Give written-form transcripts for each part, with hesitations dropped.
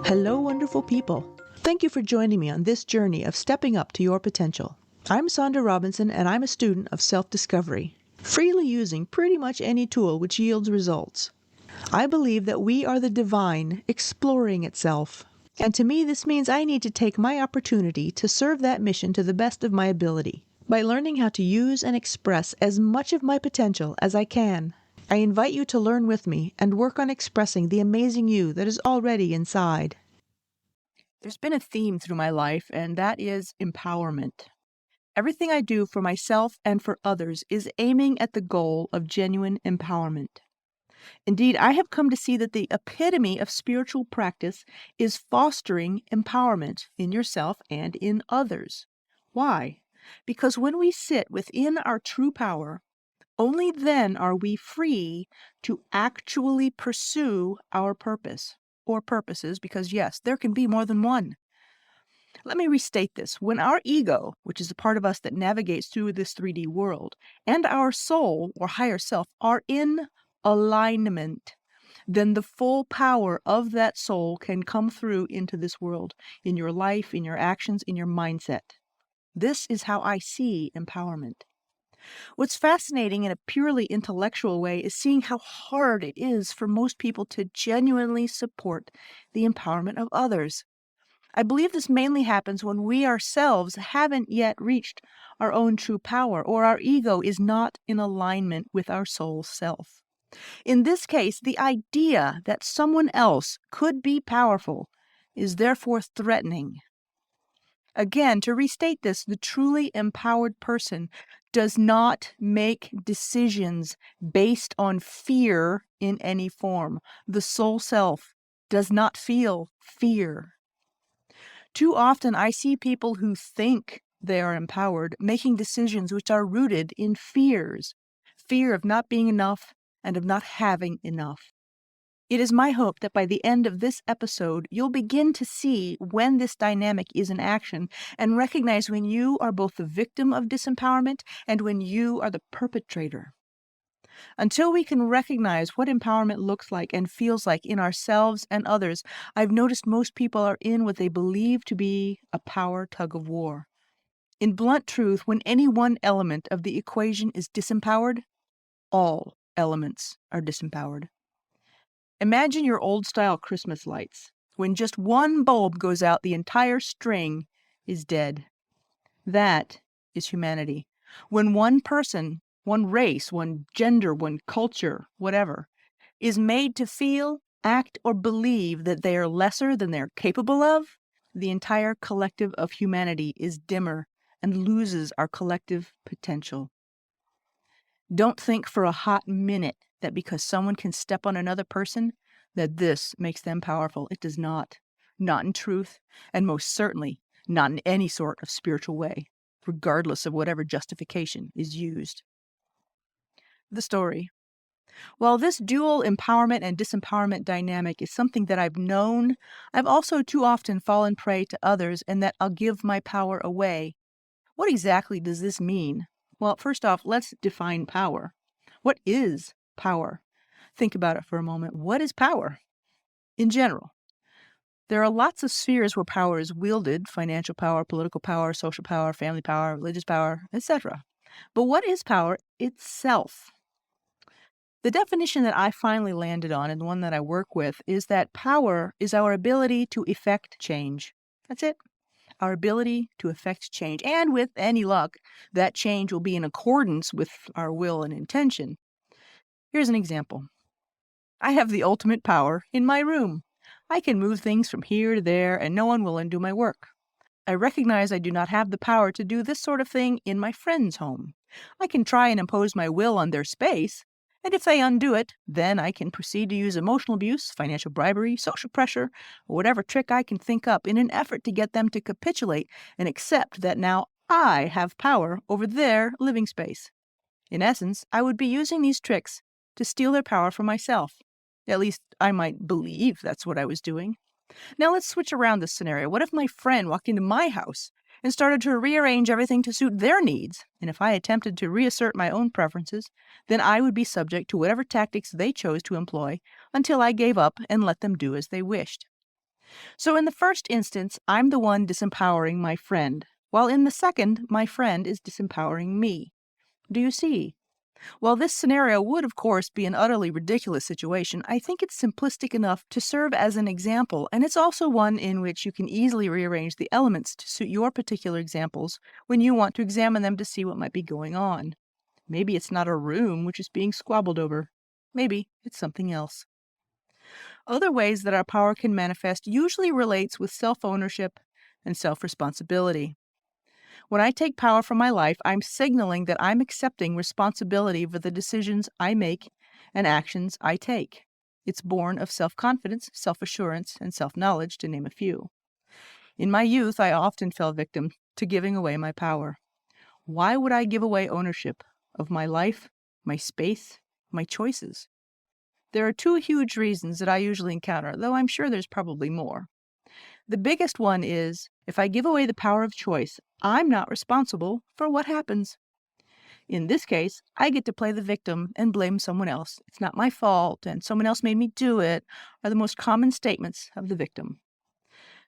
Hello, wonderful people. Thank you for joining me on this journey of stepping up to your potential. I'm Sonda Robinson, and I'm a student of self-discovery, freely using pretty much any tool which yields results. I believe that we are the divine exploring itself. And to me, this means I need to take my opportunity to serve that mission to the best of my ability by learning how to use and express as much of my potential as I can. I invite you to learn with me and work on expressing the amazing you that is already inside. There's been a theme through my life, and that is empowerment. Everything I do for myself and for others is aiming at the goal of genuine empowerment. Indeed, I have come to see that the epitome of spiritual practice is fostering empowerment in yourself and in others. Why? Because when we sit within our true power, only then are we free to actually pursue our purpose or purposes, because yes, there can be more than one. Let me restate this. When our ego, which is a part of us that navigates through this 3D world, and our soul or higher self are in alignment, then the full power of that soul can come through into this world, in your life, in your actions, in your mindset. This is how I see empowerment. What's fascinating in a purely intellectual way is seeing how hard it is for most people to genuinely support the empowerment of others. I believe this mainly happens when we ourselves haven't yet reached our own true power, or our ego is not in alignment with our soul self. In this case, the idea that someone else could be powerful is therefore threatening. Again, to restate this, the truly empowered person does not make decisions based on fear in any form. The soul self does not feel fear. Too often I see people who think they are empowered making decisions which are rooted in fears. Fear of not being enough and of not having enough. It is my hope that by the end of this episode, you'll begin to see when this dynamic is in action and recognize when you are both the victim of disempowerment and when you are the perpetrator. Until we can recognize what empowerment looks like and feels like in ourselves and others, I've noticed most people are in what they believe to be a power tug of war. In blunt truth, when any one element of the equation is disempowered, all elements are disempowered. Imagine your old-style Christmas lights. When just one bulb goes out, the entire string is dead. That is humanity. When one person, one race, one gender, one culture, whatever, is made to feel, act, or believe that they are lesser than they're capable of, the entire collective of humanity is dimmer and loses our collective potential. Don't think for a hot minute that because someone can step on another person, that this makes them powerful. It does not. Not in truth, and most certainly not in any sort of spiritual way, regardless of whatever justification is used. The story. While this dual empowerment and disempowerment dynamic is something that I've known, I've also too often fallen prey to others and that I'll give my power away. What exactly does this mean? Well, first off, let's define power. What is power? Think about it for a moment. What is power? In general, there are lots of spheres where power is wielded: financial power, political power, social power, family power, religious power, etc. But what is power itself? The definition that I finally landed on, and the one that I work with, is that power is our ability to effect change. That's it. Our ability to effect change. And with any luck, that change will be in accordance with our will and intention. Here's an example. I have the ultimate power in my room. I can move things from here to there, and no one will undo my work. I recognize I do not have the power to do this sort of thing in my friend's home. I can try and impose my will on their space, and if they undo it, then I can proceed to use emotional abuse, financial bribery, social pressure, or whatever trick I can think up in an effort to get them to capitulate and accept that now I have power over their living space. In essence, I would be using these tricks to steal their power from myself. At least I might believe that's what I was doing. Now let's switch around this scenario. What if my friend walked into my house and started to rearrange everything to suit their needs? And if I attempted to reassert my own preferences, then I would be subject to whatever tactics they chose to employ until I gave up and let them do as they wished. So in the first instance, I'm the one disempowering my friend, while in the second, my friend is disempowering me. Do you see? While this scenario would, of course, be an utterly ridiculous situation, I think it's simplistic enough to serve as an example, and it's also one in which you can easily rearrange the elements to suit your particular examples when you want to examine them to see what might be going on. Maybe it's not a room which is being squabbled over. Maybe it's something else. Other ways that our power can manifest usually relates with self-ownership and self-responsibility. When I take power from my life, I'm signaling that I'm accepting responsibility for the decisions I make and actions I take. It's born of self-confidence, self-assurance, and self-knowledge, to name a few. In my youth, I often fell victim to giving away my power. Why would I give away ownership of my life, my space, my choices? There are two huge reasons that I usually encounter, though I'm sure there's probably more. The biggest one is, if I give away the power of choice, I'm not responsible for what happens. In this case, I get to play the victim and blame someone else. It's not my fault, and someone else made me do it, are the most common statements of the victim.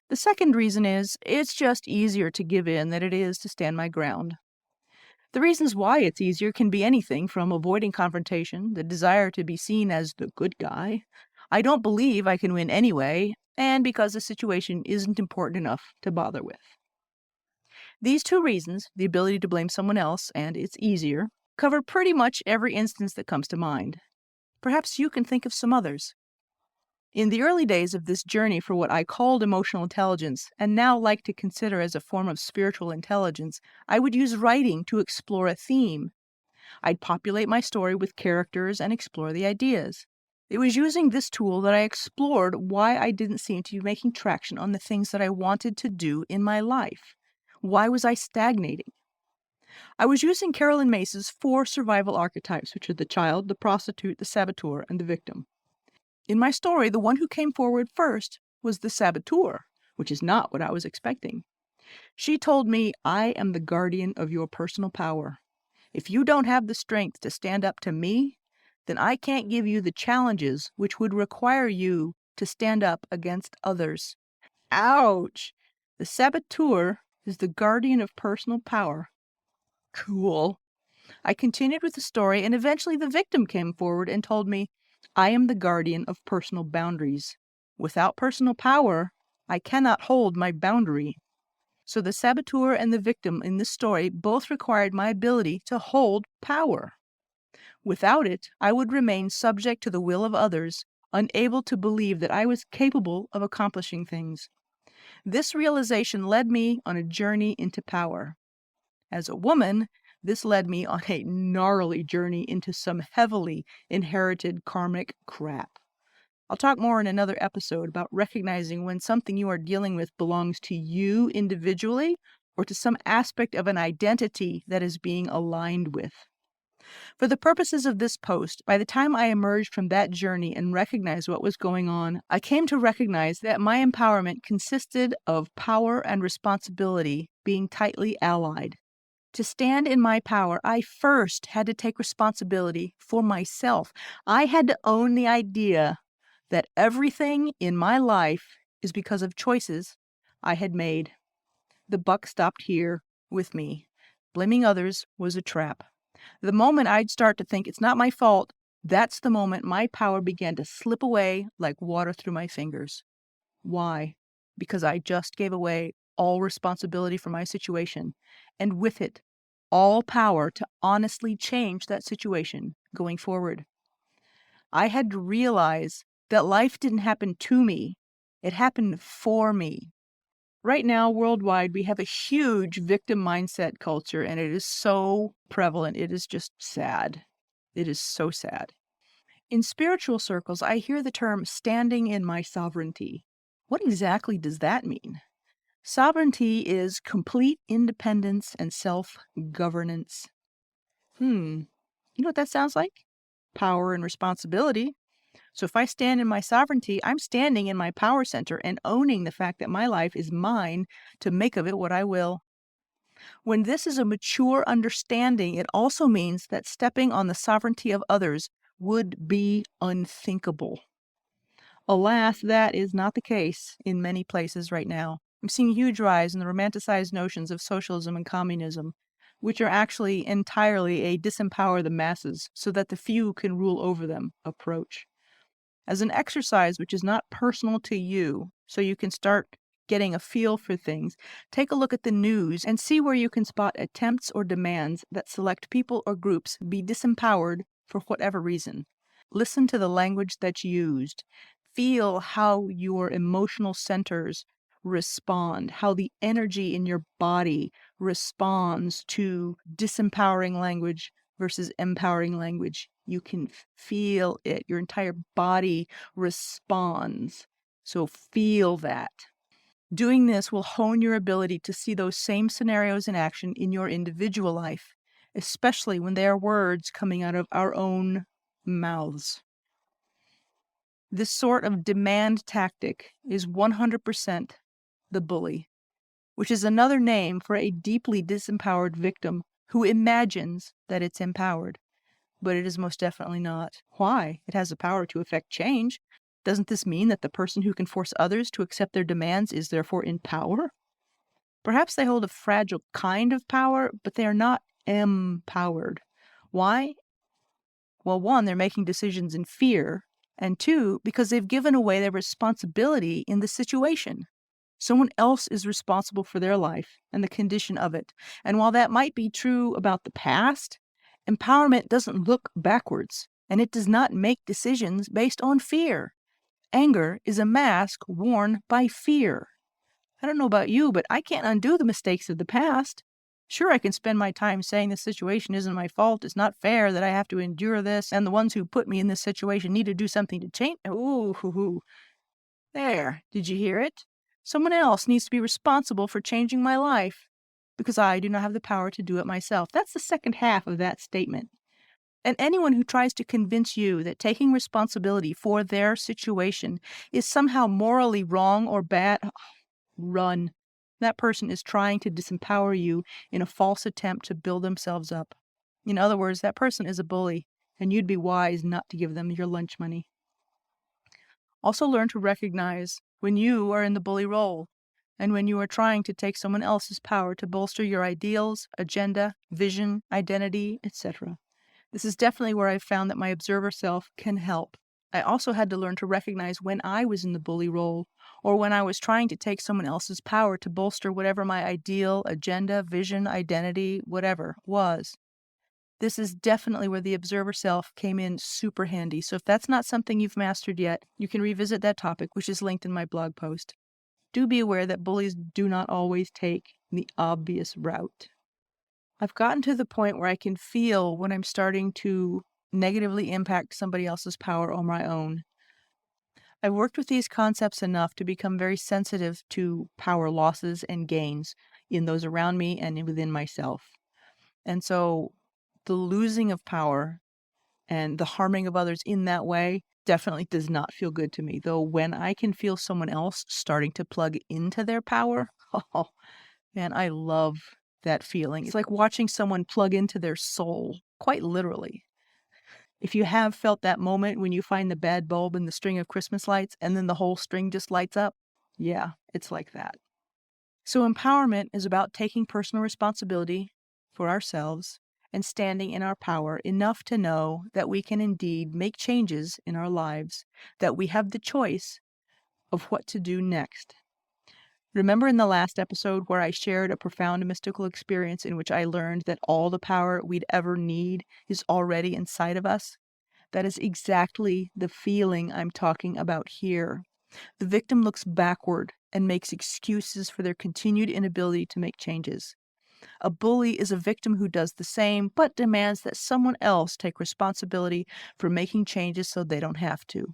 The second reason is, it's just easier to give in than it is to stand my ground. The reasons why it's easier can be anything from avoiding confrontation, the desire to be seen as the good guy, I don't believe I can win anyway, and because the situation isn't important enough to bother with. These two reasons, the ability to blame someone else and it's easier, cover pretty much every instance that comes to mind. Perhaps you can think of some others. In the early days of this journey for what I called emotional intelligence, and now like to consider as a form of spiritual intelligence, I would use writing to explore a theme. I'd populate my story with characters and explore the ideas. It was using this tool that I explored why I didn't seem to be making traction on the things that I wanted to do in my life. Why was I stagnating? I was using Carolyn Mace's 4 survival archetypes, which are the child, the prostitute, the saboteur, and the victim. In my story, the one who came forward first was the saboteur, which is not what I was expecting. She told me, I am the guardian of your personal power. If you don't have the strength to stand up to me, then I can't give you the challenges which would require you to stand up against others. Ouch! The saboteur is the guardian of personal power. Cool. I continued with the story, and eventually the victim came forward and told me, I am the guardian of personal boundaries. Without personal power, I cannot hold my boundary. So the saboteur and the victim in this story both required my ability to hold power. Without it, I would remain subject to the will of others, unable to believe that I was capable of accomplishing things. This realization led me on a journey into power. As a woman, this led me on a gnarly journey into some heavily inherited karmic crap. I'll talk more in another episode about recognizing when something you are dealing with belongs to you individually or to some aspect of an identity that is being aligned with. For the purposes of this post, by the time I emerged from that journey and recognized what was going on, I came to recognize that my empowerment consisted of power and responsibility being tightly allied. To stand in my power, I first had to take responsibility for myself. I had to own the idea that everything in my life is because of choices I had made. The buck stopped here with me. Blaming others was a trap. The moment I'd start to think it's not my fault, that's the moment my power began to slip away like water through my fingers. Why? Because I just gave away all responsibility for my situation, and with it, all power to honestly change that situation going forward. I had to realize that life didn't happen to me, it happened for me. Right now, worldwide, we have a huge victim mindset culture, and it is so prevalent. It is just sad. It is so sad. In spiritual circles, I hear the term standing in my sovereignty. What exactly does that mean? Sovereignty is complete independence and self-governance. You know what that sounds like? Power and responsibility. So if I stand in my sovereignty, I'm standing in my power center and owning the fact that my life is mine to make of it what I will. When this is a mature understanding, it also means that stepping on the sovereignty of others would be unthinkable. Alas, that is not the case in many places right now. I'm seeing a huge rise in the romanticized notions of socialism and communism, which are actually entirely a disempower the masses so that the few can rule over them approach. As an exercise which is not personal to you, so you can start getting a feel for things, take a look at the news and see where you can spot attempts or demands that select people or groups be disempowered for whatever reason. Listen to the language that's used. Feel how your emotional centers respond, how the energy in your body responds to disempowering language versus empowering language. You can feel it. Your entire body responds. So feel that. Doing this will hone your ability to see those same scenarios in action in your individual life, especially when they are words coming out of our own mouths. This sort of demand tactic is 100% the bully, which is another name for a deeply disempowered victim who imagines that it's empowered. But it is most definitely not. Why? It has the power to effect change. Doesn't this mean that the person who can force others to accept their demands is therefore in power? Perhaps they hold a fragile kind of power, but they are not empowered. Why? Well, one, they're making decisions in fear, and two, because they've given away their responsibility in the situation. Someone else is responsible for their life and the condition of it. And while that might be true about the past, empowerment doesn't look backwards, and it does not make decisions based on fear. Anger is a mask worn by fear. I don't know about you, but I can't undo the mistakes of the past. Sure, I can spend my time saying the situation isn't my fault, it's not fair that I have to endure this, and the ones who put me in this situation need to do something to change. Ooh, hoo, hoo. There, did you hear it? Someone else needs to be responsible for changing my life because I do not have the power to do it myself. That's the second half of that statement. And anyone who tries to convince you that taking responsibility for their situation is somehow morally wrong or bad, run. That person is trying to disempower you in a false attempt to build themselves up. In other words, that person is a bully, and you'd be wise not to give them your lunch money. Also learn to recognize when you are in the bully role and when you are trying to take someone else's power to bolster your ideals, agenda, vision, identity, etc. This is definitely where I've found that my observer self can help. I also had to learn to recognize when I was in the bully role or when I was trying to take someone else's power to bolster whatever my ideal, agenda, vision, identity, whatever was. This is definitely where the observer self came in super handy. So if that's not something you've mastered yet, you can revisit that topic, which is linked in my blog post. Do be aware that bullies do not always take the obvious route. I've gotten to the point where I can feel when I'm starting to negatively impact somebody else's power on my own. I've worked with these concepts enough to become very sensitive to power losses and gains in those around me and within myself. And so the losing of power and the harming of others in that way definitely does not feel good to me. Though when I can feel someone else starting to plug into their power, oh man, I love that feeling. It's like watching someone plug into their soul, quite literally. If you have felt that moment when you find the bad bulb in the string of Christmas lights and then the whole string just lights up, yeah, it's like that. So empowerment is about taking personal responsibility for ourselves and standing in our power enough to know that we can indeed make changes in our lives, that we have the choice of what to do next. Remember in the last episode where I shared a profound mystical experience in which I learned that all the power we'd ever need is already inside of us? That is exactly the feeling I'm talking about here. The victim looks backward and makes excuses for their continued inability to make changes. A bully is a victim who does the same, but demands that someone else take responsibility for making changes so they don't have to.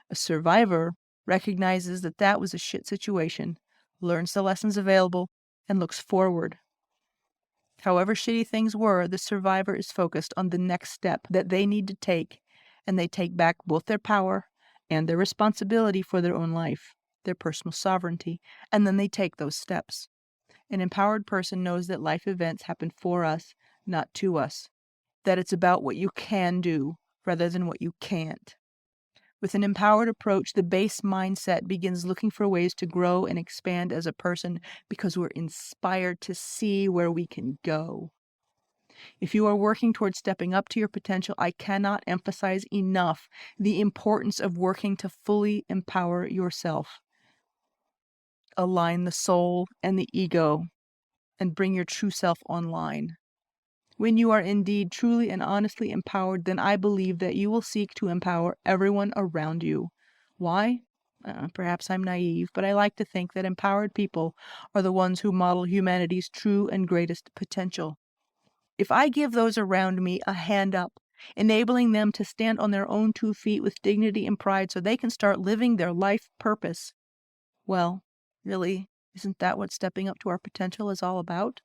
A survivor recognizes that that was a shit situation, learns the lessons available, and looks forward. However shitty things were, the survivor is focused on the next step that they need to take, and they take back both their power and their responsibility for their own life, their personal sovereignty, and then they take those steps. An empowered person knows that life events happen for us, not to us, that it's about what you can do rather than what you can't. With an empowered approach, the base mindset begins looking for ways to grow and expand as a person because we're inspired to see where we can go. If you are working towards stepping up to your potential, I cannot emphasize enough the importance of working to fully empower yourself. Align the soul and the ego and bring your true self online. When you are indeed truly and honestly empowered, then I believe that you will seek to empower everyone around you. Why? Perhaps I'm naive, but I like to think that empowered people are the ones who model humanity's true and greatest potential. If I give those around me a hand up, enabling them to stand on their own 2 feet with dignity and pride so they can start living their life purpose, well, really, isn't that what stepping up to our potential is all about?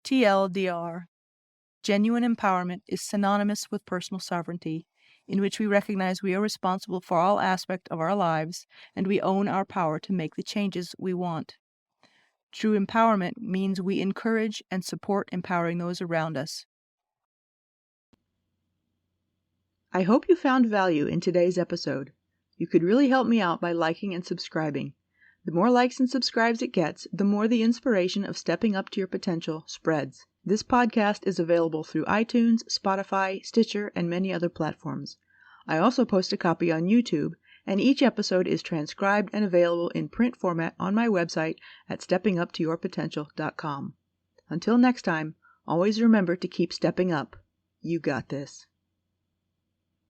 TLDR. Genuine empowerment is synonymous with personal sovereignty, in which we recognize we are responsible for all aspects of our lives and we own our power to make the changes we want. True empowerment means we encourage and support empowering those around us. I hope you found value in today's episode. You could really help me out by liking and subscribing. The more likes and subscribes it gets, the more the inspiration of stepping up to your potential spreads. This podcast is available through iTunes, Spotify, Stitcher, and many other platforms. I also post a copy on YouTube, and each episode is transcribed and available in print format on my website at steppinguptoyourpotential.com. Until next time, always remember to keep stepping up. You got this.